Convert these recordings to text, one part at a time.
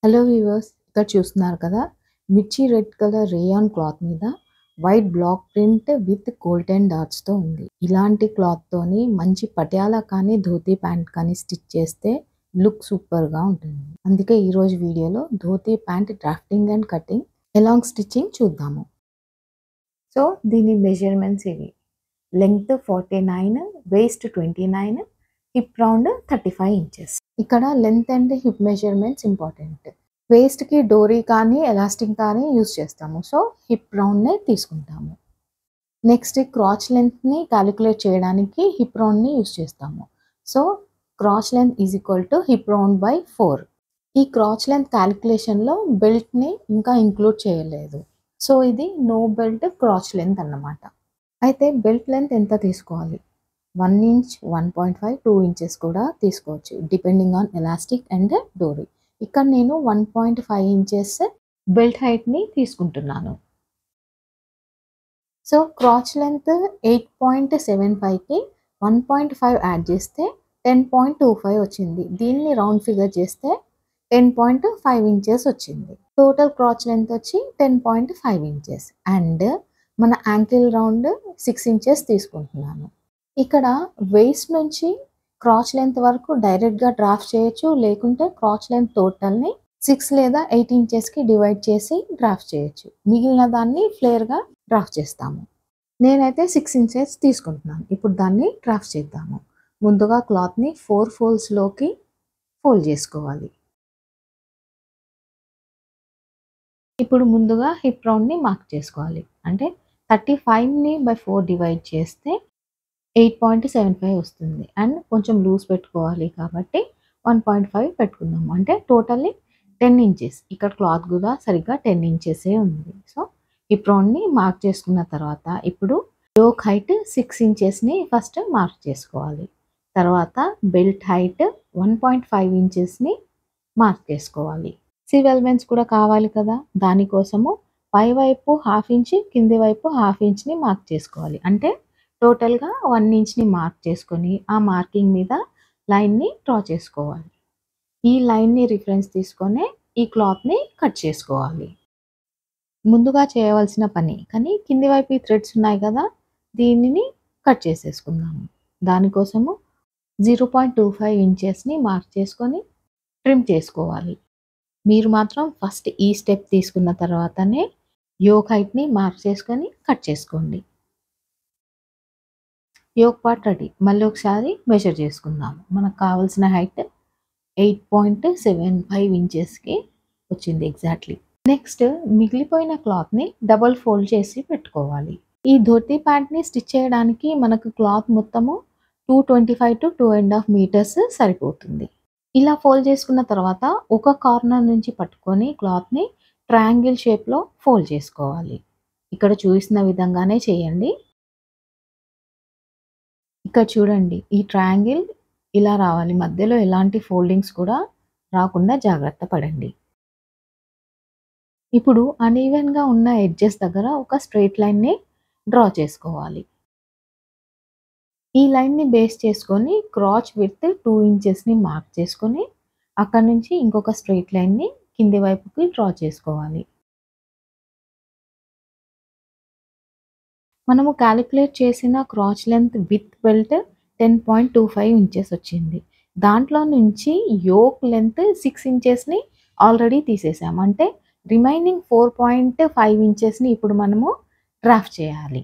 Hello viewers, ఇక్కడ చూస్తున్నారు కదా, మిర్చి రెడ్ కలర్ రేయాన్ క్లాత్ మీద white black print with golden డాట్స్తో ఉంది. ఇలాంటి క్లాత్తోని మంచి పటియాలా కానీ ధోతీ ప్యాంట్ కానీ స్టిచ్ చేస్తే లుక్ సూపర్గా ఉంటుంది. అందుకే ఈరోజు వీడియోలో dhoti pant drafting and cutting along stitching చూద్దాము. సో దీని మెజర్మెంట్స్ ఇవి: length 49, waist 29, hip round 35 inches. ఇక్కడ length and hip measurements important. వేస్ట్కి డోరీ కానీ ఎలాస్టిక్ కానీ యూజ్ చేస్తాము, సో హిప్ రౌండ్నే తీసుకుంటాము. నెక్స్ట్ క్రాచ్ లెంత్ని క్యాలిక్యులేట్ చేయడానికి హిప్ రౌండ్ని యూజ్ చేస్తాము. So క్రాచ్ length is equal to hip round by 4. ఈ క్రాచ్ లెంత్ క్యాలిక్యులేషన్లో బెల్ట్ని ఇంకా ఇంక్లూడ్ చేయలేదు, సో ఇది నో బెల్ట్ క్రాచ్ లెంత్ అన్నమాట. అయితే బెల్ట్ లెంత్ ఎంత తీసుకోవాలి? 1 ఇంచ్, 1.5, 2 ఇంచెస్ కూడా తీసుకోవచ్చు, డిపెండింగ్ ఆన్ ఎలాస్టిక్ అండ్ డోరీ. ఇక్కడ నేను 1.5 ఇంచెస్ బెల్ట్ హైట్ని తీసుకుంటున్నాను. సో క్రాచ్ లెంత్ 8.75కి 1.5 యాడ్ చేస్తే 10.25 వచ్చింది. దీన్ని రౌండ్ ఫిగర్ చేస్తే 10.5 ఇంచెస్ వచ్చింది. టోటల్ క్రాచ్ లెంత్ వచ్చి 10.5 ఇంచెస్. అండ్ మన యాంకిల్ రౌండ్ 6 ఇంచెస్ తీసుకుంటున్నాను. ఇక్కడ వేస్ట్ నుంచి క్రాచ్ లెంత్ వరకు డైరెక్ట్గా డ్రాఫ్ట్ చేయొచ్చు, లేకుంటే క్రాచ్ లెంత్ టోటల్ని 6 లేదా 8 ఇంచెస్కి డివైడ్ చేసి డ్రాఫ్ట్ చేయొచ్చు. మిగిలిన దాన్ని ఫ్లేర్గా డ్రాఫ్ట్ చేస్తాము. నేనైతే 6 ఇంచెస్ తీసుకుంటున్నాను. ఇప్పుడు దాన్ని డ్రాఫ్ట్ చేద్దాము. ముందుగా క్లాత్ని 4 ఫోల్డ్స్లోకి ఫోల్డ్ చేసుకోవాలి. ఇప్పుడు ముందుగా హిప్ రౌండ్ని మార్క్ చేసుకోవాలి. అంటే 35ని బై 4 డివైడ్ చేస్తే 8.75 వస్తుంది. అండ్ కొంచెం లూజ్ పెట్టుకోవాలి కాబట్టి 1.5 పెట్టుకుందాము. అంటే టోటల్లీ 10 ఇంచెస్. ఇక్కడ క్లాత్ కూడా సరిగ్గా 10 ఇంచెసే ఉంది. సో హిప్ రౌండ్ని మార్క్ చేసుకున్న తర్వాత ఇప్పుడు యోక్ హైట్ 6 ఇంచెస్ని ఫస్ట్ మార్క్ చేసుకోవాలి. తర్వాత బెల్ట్ హైట్ 1.5 ఇంచెస్ని మార్క్ చేసుకోవాలి. సివ్ ఎలిమెంట్స్ కూడా కావాలి కదా, దానికోసము పై వైపు 1/2 ఇంచ్, కింది వైపు 1/2 ఇంచ్ని మార్క్ చేసుకోవాలి. అంటే టోటల్గా 1 ఇంచ్ని మార్క్ చేసుకొని ఆ మార్కింగ్ మీద లైన్ని డ్రా చేసుకోవాలి. ఈ లైన్ని రిఫరెన్స్ తీసుకొని ఈ క్లాత్ని కట్ చేసుకోవాలి. ముందుగా చేయవలసిన పని, కానీ కింది వైపు ఈ థ్రెడ్స్ ఉన్నాయి కదా, దీనిని కట్ చేసేసుకుందాము. దానికోసము 0.25 ఇంచెస్ని మార్క్ చేసుకొని ట్రిమ్ చేసుకోవాలి. మీరు మాత్రం ఫస్ట్ ఈ స్టెప్ తీసుకున్న తర్వాతనే యోక్ హైట్ని మార్క్ చేసుకొని కట్ చేసుకోండి. Yoke part ready. మళ్ళీ ఒకసారి మెజర్ చేసుకుందాము. మనకు కావాల్సిన హైట్ 8.75 ఇంచెస్కి వచ్చింది ఎగ్జాక్ట్లీ. నెక్స్ట్ మిగిలిపోయిన క్లాత్ని డబల్ ఫోల్డ్ చేసి పెట్టుకోవాలి. ఈ ధోతీ ప్యాంట్ని స్టిచ్ చేయడానికి మనకు క్లాత్ మొత్తము 225 to 2.5 మీటర్స్ సరిపోతుంది. ఇలా ఫోల్డ్ చేసుకున్న తర్వాత ఒక కార్నర్ నుంచి పట్టుకొని క్లాత్ని ట్రయాంగిల్ షేప్లో ఫోల్డ్ చేసుకోవాలి. ఇక్కడ చూసిన విధంగానే చేయండి. ఇక్కడ చూడండి, ఈ ట్రయాంగిల్ ఇలా రావాలి. మధ్యలో ఎలాంటి ఫోల్డింగ్స్ కూడా రాకుండా జాగ్రత్త పడండి. ఇప్పుడు అన్ఈవెన్గా ఉన్న ఎడ్జెస్ దగ్గర ఒక స్ట్రైట్ లైన్ని డ్రా చేసుకోవాలి. ఈ లైన్ని బేస్ చేసుకొని క్రాచ్ విడ్త్ 2 ఇంచెస్ని మార్క్ చేసుకొని అక్కడ నుంచి ఇంకొక స్ట్రైట్ లైన్ని కింది వైపుకి డ్రా చేసుకోవాలి. మనము క్యాలిక్యులేట్ చేసిన క్రాచ్ లెంత్ విత్ బెల్ట్ 10.25 ఇంచెస్ వచ్చింది. దాంట్లో నుంచి యోక్ లెంత్ 6 ఇంచెస్ని ఆల్రెడీ తీసేసాము. అంటే రిమైనింగ్ 4.5 ఇంచెస్ని ఇప్పుడు మనము డ్రాఫ్ట్ చేయాలి.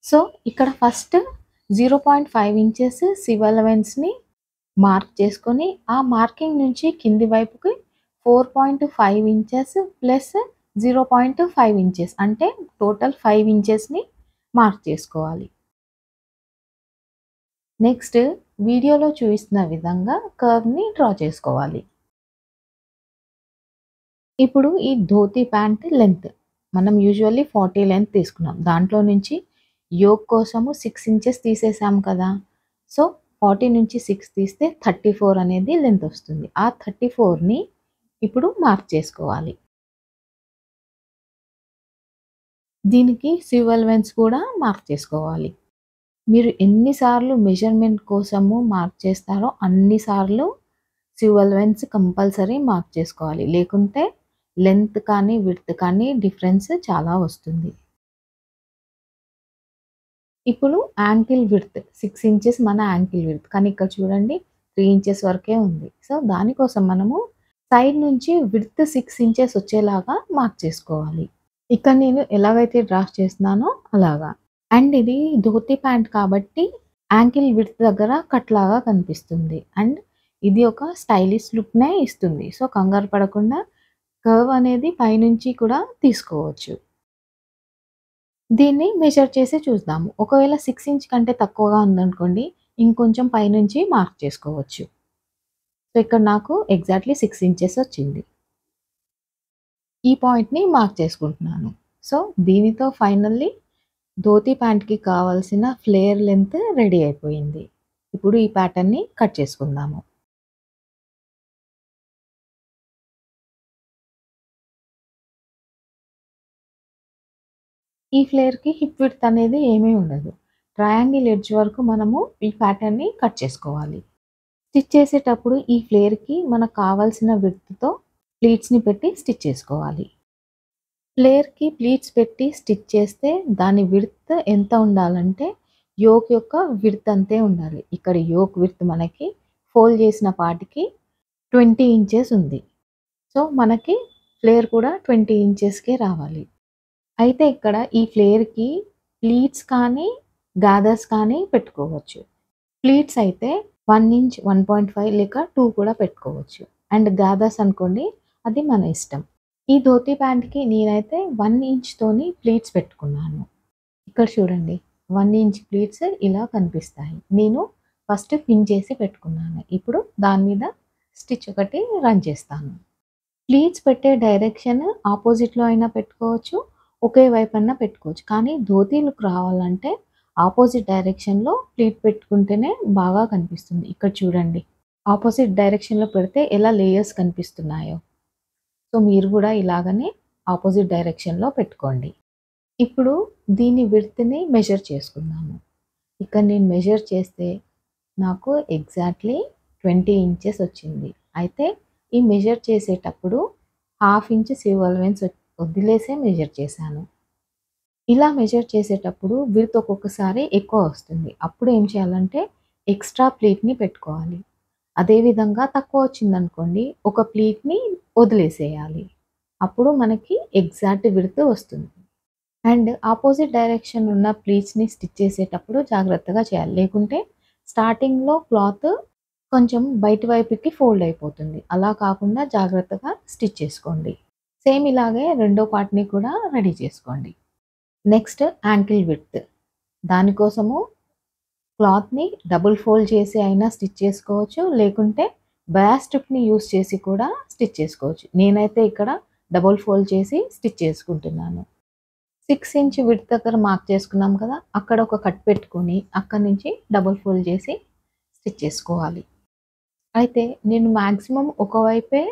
సో ఇక్కడ ఫస్ట్ 0.5 ఇంచెస్ సివ్ ఎలిమెంట్స్ని మార్క్ చేసుకొని ఆ మార్కింగ్ నుంచి కింది వైపుకి 4.5 ఇంచెస్ ప్లస్ 0.5 ఇంచెస్ అంటే టోటల్ 5 ఇంచెస్ని మార్క్ చేసుకోవాలి. నెక్స్ట్ వీడియోలో చూపిస్తున్న విధంగా కర్వ్ని డ్రా చేసుకోవాలి. ఇప్పుడు ఈ ధోతీ ప్యాంట్ లెంత్ మనం యూజువల్లీ 40 లెంత్ తీసుకున్నాం. దాంట్లో నుంచి యోక్ కోసము 6 ఇంచెస్ తీసేసాం కదా, సో 40 నుంచి 6 తీస్తే 34 అనేది లెంత్ వస్తుంది. ఆ 34ని ఇప్పుడు మార్క్ చేసుకోవాలి. దీనికి సివ్ ఎలిమెంట్స్ కూడా మార్క్ చేసుకోవాలి. మీరు ఎన్నిసార్లు మెజర్మెంట్ కోసము మార్క్ చేస్తారో అన్నిసార్లు సివల్వెన్స్ కంపల్సరీ మార్క్ చేసుకోవాలి. లేకుంటే లెంత్ కానీ, విడ్త్ కానీ డిఫరెన్స్ చాలా వస్తుంది. ఇప్పుడు యాంకిల్ విడ్త్ 6 ఇంచెస్ మన యాంకిల్ విడ్త్. కానీ ఇక్కడ చూడండి 3 ఇంచెస్ వరకే ఉంది. సో, దానికోసం మనము సైడ్ నుంచి విడ్త్ 6 ఇంచెస్ వచ్చేలాగా మార్క్ చేసుకోవాలి. ఇక్కడ నేను ఎలాగైతే డ్రాఫ్ట్ చేస్తున్నానో అలాగా. అండ్ ఇది ధోతి ప్యాంట్ కాబట్టి యాంకిల్ విడ్త్ దగ్గర కట్ లాగా కనిపిస్తుంది. అండ్ ఇది ఒక స్టైలిష్ లుక్‌నే ఇస్తుంది. సో, కంగారు పడకుండా కర్వ్ అనేది పైనుంచి కూడా తీసుకోవచ్చు. దీన్ని మెజర్ చేసి చూద్దాము. ఒకవేళ 6 ఇంచ్ కంటే తక్కువగా ఉందనుకోండి, ఇంకొంచెం పైనుంచి మార్క్ చేసుకోవచ్చు. సో, ఇక్కడ నాకు ఎగ్జాక్ట్‌లీ 6 ఇంచెస్ వచ్చింది. ఈ పాయింట్‌ని మార్క్ చేసుకుంటున్నాను. సో, దీనితో ఫైనల్లీ ధోతి ప్యాంట్‌కి కావాల్సిన ఫ్లేర్ లెంత్ రెడీ అయిపోయింది. ఇప్పుడు ఈ ప్యాటర్న్‌ని కట్ చేసుకుందాము. ఈ ఫ్లేర్‌కి హిప్ విడ్త్ అనేది ఏమీ ఉండదు. ట్రయాంగిల్ ఎడ్జ్ వరకు మనము ఈ ప్యాటర్న్‌ని కట్ చేసుకోవాలి. స్టిచ్ చేసేటప్పుడు ఈ ఫ్లేర్‌కి మనకు కావాల్సిన విడ్త్‌తో ప్లీట్స్‌ని పెట్టి స్టిచ్ చేసుకోవాలి. ఫ్లేర్‌కి ప్లీట్స్ పెట్టి స్టిచ్ చేస్తే దాని విడ్త్ ఎంత ఉండాలంటే యోక్ యొక్క విడ్త్ అంతే ఉండాలి. ఇక్కడ యోక్ విడ్త్ మనకి ఫోల్డ్ చేసిన పార్ట్‌కి 20 ఇంచెస్ ఉంది. సో, మనకి ఫ్లేర్ కూడా 20 ఇంచెస్‌కే రావాలి. అయితే ఇక్కడ ఈ ఫ్లేర్‌కి ప్లీట్స్ కానీ, గాథర్స్ కానీ పెట్టుకోవచ్చు. ప్లీట్స్ అయితే 1 ఇంచ్, 1.5 లేక 2 కూడా పెట్టుకోవచ్చు. అండ్ గాథర్స్ అనుకోండి అది మన ఇష్టం. ఈ ధోతి ప్యాంట్‌కి నేనైతే 1 ఇంచ్‌తోని ప్లీట్స్ పెట్టుకున్నాను. ఇక్కడ చూడండి 1 ఇంచ్ ప్లీట్స్ ఇలా కనిపిస్తాయి. నేను ఫస్ట్ పిన్ చేసి పెట్టుకున్నాను. ఇప్పుడు దాని మీద స్టిచ్ ఒకటి రన్ చేస్తాను. ప్లీట్స్ పెట్టే డైరెక్షన్ ఆపోజిట్‌లో అయినా పెట్టుకోవచ్చు. ఒకే వైపన్నా పెట్టుకోవచ్చు. కానీ ధోతి లుక్ రావాలంటే ఆపోజిట్ డైరెక్షన్‌లో ప్లీట్ పెట్టుకుంటేనే బాగా కనిపిస్తుంది. ఇక్కడ చూడండి. ఆపోజిట్ డైరెక్షన్‌లో పెడితే ఎలా లేయర్స్ కనిపిస్తున్నాయో. సో, మీరు కూడా ఇలాగనే ఆపోజిట్ డైరెక్షన్‌లో పెట్టుకోండి. ఇప్పుడు దీని విడ్త్‌ని మెజర్ చేసుకుందాము. ఇక్కడ నేను మెజర్ చేస్తే నాకు ఎగ్జాక్ట్‌లీ 20 ఇంచెస్ వచ్చింది. అయితే ఈ మెజర్ చేసేటప్పుడు 1/2 ఇంచ్ సివల్వెన్స్ వదిలేసే మెజర్ చేశాను. ఇలా మెజర్ చేసేటప్పుడు విడ్త్ ఒక్కొక్కసారి ఎక్కువ వస్తుంది. అప్పుడు ఏం చేయాలంటే ఎక్స్ట్రా ప్లీట్‌ని పెట్టుకోవాలి. అదేవిధంగా తక్కువ వచ్చిందనుకోండి ఒక ప్లీట్‌ని వదిలేసేయాలి. అప్పుడు మనకి ఎగ్జాక్ట్ విడ్త్ వస్తుంది. అండ్ ఆపోజిట్ డైరెక్షన్ ఉన్న ప్లీట్స్‌ని స్టిచ్ చేసేటప్పుడు జాగ్రత్తగా చేయాలి. లేకుంటే స్టార్టింగ్‌లో క్లాత్ కొంచెం బయటి వైపుకి ఫోల్డ్ అయిపోతుంది. అలా కాకుండా జాగ్రత్తగా స్టిచ్ చేసుకోండి. సేమ్ ఇలాగే రెండో పార్ట్‌ని కూడా రెడీ చేసుకోండి. Next ankle width. దానికోసము క్లాత్‌ని డబుల్ ఫోల్డ్ చేసి అయినా స్టిచ్ చేసుకోవచ్చు. లేకుంటే బయా స్ట్రిప్‌ని యూజ్ చేసి కూడా స్టిచ్ చేసుకోవచ్చు. నేనైతే ఇక్కడ డబుల్ ఫోల్డ్ చేసి స్టిచ్ చేసుకుంటున్నాను. 6 ఇంచ్ విడ్త్ దగ్గర మార్క్ చేసుకున్నాం కదా! అక్కడ ఒక కట్ పెట్టుకొని అక్కడి నుంచి డబుల్ ఫోల్డ్ చేసి స్టిచ్ చేసుకోవాలి. అయితే నేను మాక్సిమం ఒకవైపే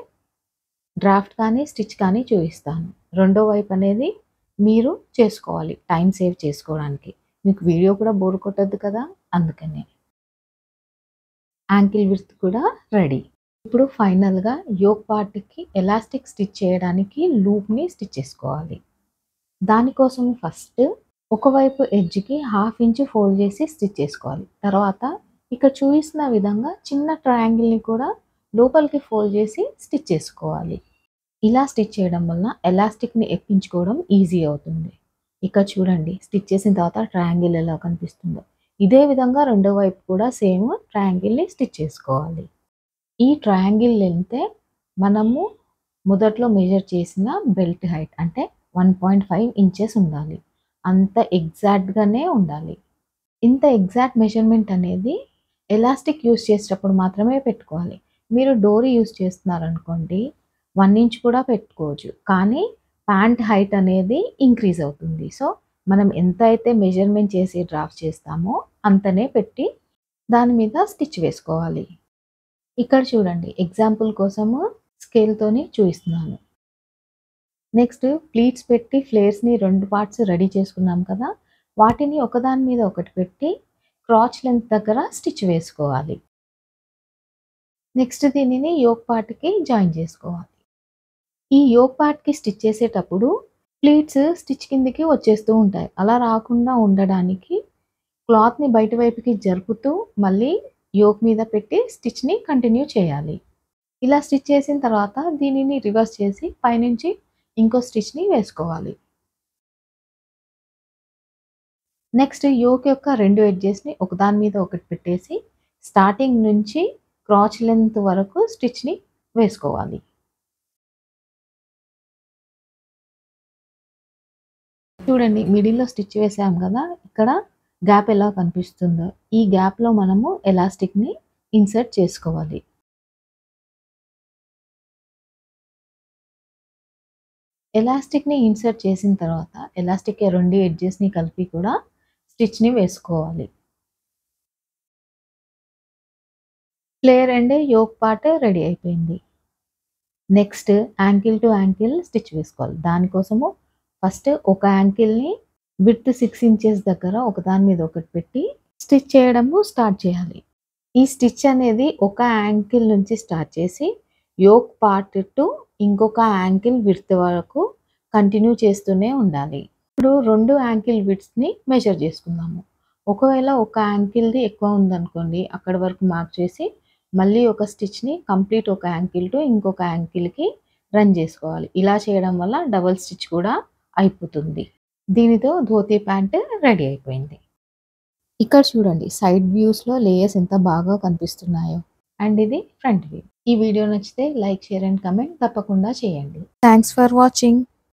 డ్రాఫ్ట్ కానీ, స్టిచ్ కానీ చూపిస్తాను. రెండో వైపు అనేది మీరు చేసుకోవాలి టైం సేవ్ చేసుకోవడానికి. మీకు వీడియో కూడా బోర్ కొట్టొద్దు కదా! అందుకనే. యాంకిల్ విడ్త్ కూడా రెడీ. ఇప్పుడు ఫైనల్‌గా యోక్ పార్ట్‌కి ఎలాస్టిక్ స్టిచ్ చేయడానికి లూప్‌ని స్టిచ్ చేసుకోవాలి. దానికోసం ఫస్ట్ ఒకవైపు ఎడ్జ్‌కి 1/2 ఇంచ్ ఫోల్డ్ చేసి స్టిచ్ చేసుకోవాలి. తర్వాత ఇక్కడ చూపిస్తున్న విధంగా చిన్న ట్రయాంగిల్‌ని కూడా లోపలికి ఫోల్డ్ చేసి స్టిచ్ చేసుకోవాలి. ఇలా స్టిచ్ చేయడం వలన ఎలాస్టిక్‌ని ఎక్కించుకోవడం ఈజీ అవుతుంది. ఇక్కడ చూడండి స్టిచ్ చేసిన తర్వాత ట్రయాంగిల్ ఎలా కనిపిస్తుందో. ఇదే విధంగా రెండో వైపు కూడా సేమ్ ట్రయాంగిల్‌ని స్టిచ్ చేసుకోవాలి. ఈ ట్రయాంగిల్ లెంగ్తే మనము మొదట్లో మెజర్ చేసిన బెల్ట్ హైట్ అంటే 1.5 ఇంచెస్ ఉండాలి. అంత ఎగ్జాక్ట్‌గానే ఉండాలి. ఇంత ఎగ్జాక్ట్ మెజర్‌మెంట్ అనేది ఎలాస్టిక్ యూజ్ చేసేటప్పుడు మాత్రమే పెట్టుకోవాలి. మీరు డోరీ యూజ్ చేస్తున్నారనుకోండి 1 ఇంచ్ కూడా పెట్టుకోవచ్చు. కానీ ప్యాంట్ హైట్ అనేది ఇంక్రీజ్ అవుతుంది. సో, మనం ఎంత అయితే మెజర్‌మెంట్ చేసి డ్రాఫ్ట్ చేస్తామో అంతనే పెట్టి దాని మీద స్టిచ్ వేసుకోవాలి. ఇక్కడ చూడండి ఎగ్జాంపుల్ కోసము స్కేల్‌తోని చూపిస్తున్నాను. నెక్స్ట్ ప్లీట్స్ పెట్టి ఫ్లేర్స్‌ని 2 పార్ట్స్ రెడీ చేసుకున్నాం కదా! వాటిని ఒకదాని మీద ఒకటి పెట్టి క్రాచ్ లెంత్ దగ్గర స్టిచ్ వేసుకోవాలి. నెక్స్ట్ దీనిని యోక్ పార్ట్‌కి జాయిన్ చేసుకోవాలి. ఈ యోక్ పార్ట్‌కి స్టిచ్ చేసేటప్పుడు ప్లీట్స్ స్టిచ్ కిందకి వచ్చేస్తూ ఉంటాయి. అలా రాకుండా ఉండడానికి క్లాత్‌ని బయట వైపుకి జరుపుతూ మళ్ళీ యోక్ మీద పెట్టి స్టిచ్‌ని కంటిన్యూ చేయాలి. ఇలా స్టిచ్ చేసిన తర్వాత దీనిని రివర్స్ చేసి పైనుంచి ఇంకో స్టిచ్‌ని వేసుకోవాలి. నెక్స్ట్ యోక్ యొక్క 2 ఎడ్జెస్‌ని ఒకదాని మీద ఒకటి పెట్టేసి స్టార్టింగ్ నుంచి క్రాచ్ లెంత్ వరకు స్టిచ్‌ని వేసుకోవాలి. చూడండి మిడిల్‌లో స్టిచ్ వేసాం కదా! ఇక్కడ గ్యాప్ ఎలా కనిపిస్తుందో, ఈ గ్యాప్‌లో మనము ఎలాస్టిక్‌ని ఇన్సర్ట్ చేసుకోవాలి. ఎలాస్టిక్‌ని ఇన్సర్ట్ చేసిన తర్వాత ఎలాస్టిక్ 2 ఎడ్జెస్‌ని కలిపి కూడా స్టిచ్‌ని వేసుకోవాలి. Flare and yoke part ready అయిపోయింది. Next ankle to ankle stitch వేసుకోవాలి. దానికోసము ఫస్ట్ ఒక యాంకిల్‌ని విడ్త్ 6 ఇంచెస్ దగ్గర ఒకదాని మీద ఒకటి పెట్టి స్టిచ్ చేయడము స్టార్ట్ చేయాలి. ఈ స్టిచ్ అనేది ఒక యాంకిల్ నుంచి స్టార్ట్ చేసి యోక్ పార్ట్ టు ఇంకొక యాంకిల్ విడ్త్ వరకు కంటిన్యూ చేస్తూనే ఉండాలి. ఇప్పుడు 2 యాంకిల్ విడ్త్స్‌ని మెజర్ చేసుకుందాము. ఒకవేళ ఒక యాంకిల్‌ది ఎక్కువ ఉందనుకోండి, అక్కడి వరకు మార్క్ చేసి మళ్ళీ ఒక స్టిచ్‌ని కంప్లీట్ ఒక యాంకిల్ టు ఇంకొక యాంకిల్‌కి రన్ చేసుకోవాలి. ఇలా చేయడం వల్ల డబుల్ స్టిచ్ కూడా అయిపోతుంది. దీనితో ధోతి ప్యాంట్ రెడీ అయిపోయింది. ఇక్కడ చూడండి సైడ్ వ్యూస్‌లో లేయర్స్ ఎంత బాగా కనిపిస్తున్నాయో. అండ్ ఇది ఫ్రంట్ వ్యూ. ఈ వీడియో నచ్చితే లైక్, షేర్ అండ్ కామెంట్ తప్పకుండా చేయండి. Thanks for watching.